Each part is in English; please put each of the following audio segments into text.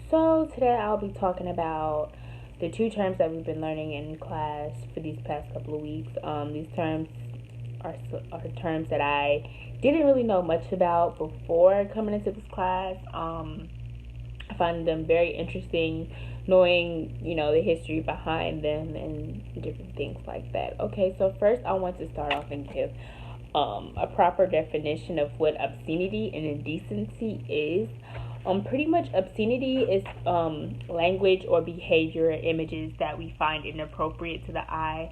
So today I'll be talking about the two terms that we've been learning in class for these past couple of weeks. These terms are terms that I didn't really know much about before coming into this class. I find them very interesting, knowing the history behind them and different things like that. Okay, so first I want to start off and give a proper definition of what obscenity and indecency is. Pretty much obscenity is language or behavior images that we find inappropriate to the eye.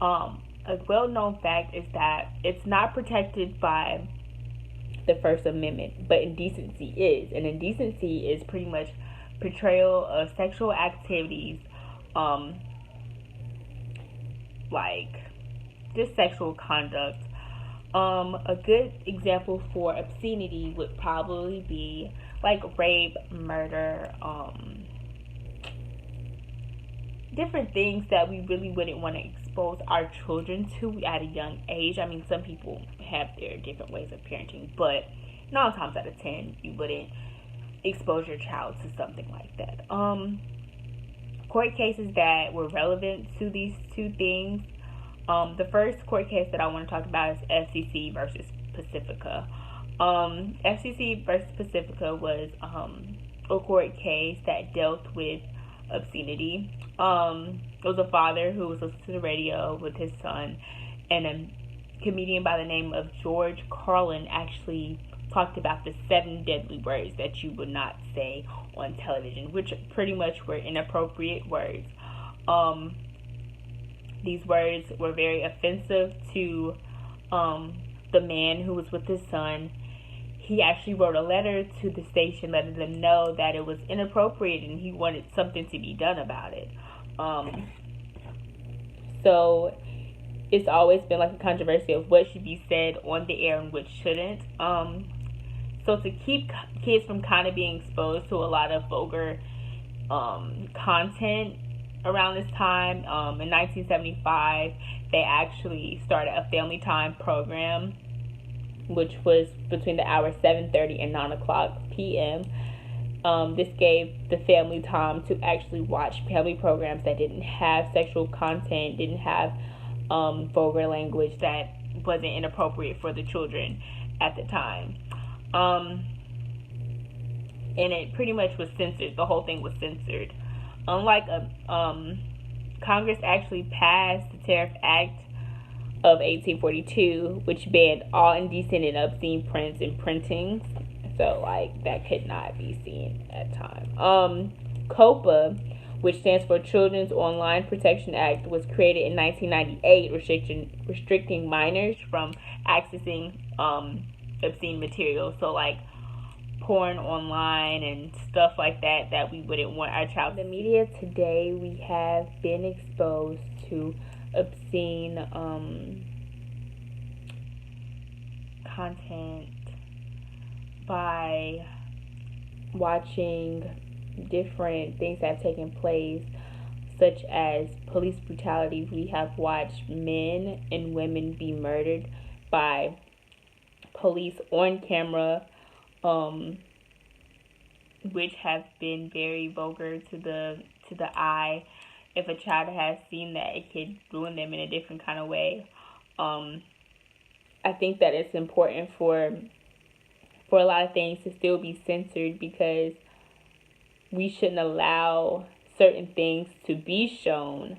A well-known fact is that it's not protected by the First Amendment, but indecency is. And indecency is pretty much portrayal of sexual activities, like just sexual conduct. A good example for obscenity would probably be like rape, murder, different things that we really wouldn't want to expose our children to at a young age. I mean, some people have their different ways of parenting, but 9 times out of 10, you wouldn't expose your child to something like that. Court cases that were relevant to these two things. The first court case that I want to talk about is FCC versus Pacifica. FCC versus Pacifica was a court case that dealt with obscenity. It was a father who was listening to the radio with his son, and a comedian by the name of George Carlin actually talked about the 7 deadly words that you would not say on television, which pretty much were inappropriate words. These words were very offensive to the man who was with his son. He actually wrote a letter to the station letting them know that it was inappropriate and he wanted something to be done about it. So it's always been like a controversy of what should be said on the air and what shouldn't. So to keep kids from kind of being exposed to a lot of vulgar content around this time, in 1975, they actually started a family time program, which was between the hours 7:30 and 9 o'clock p.m. This gave the family time to actually watch family programs that didn't have sexual content, didn't have vulgar language that wasn't inappropriate for the children at the time. And it pretty much was censored. The whole thing was censored. Unlike Congress actually passed the Tariff Act of 1842, which banned all indecent and obscene prints and printings. So, that could not be seen at the time. COPA, which stands for Children's Online Protection Act, was created in 1998, restricting minors from accessing obscene material. So, porn online and stuff like that we wouldn't want our child. In the media today, we have been exposed to obscene content by watching different things that have taken place, such as police brutality. We have watched men and women be murdered by police on camera, which have been very vulgar to the eye. If a child has seen that, it could ruin them in a different kind of way. I think that it's important for a lot of things to still be censored, because we shouldn't allow certain things to be shown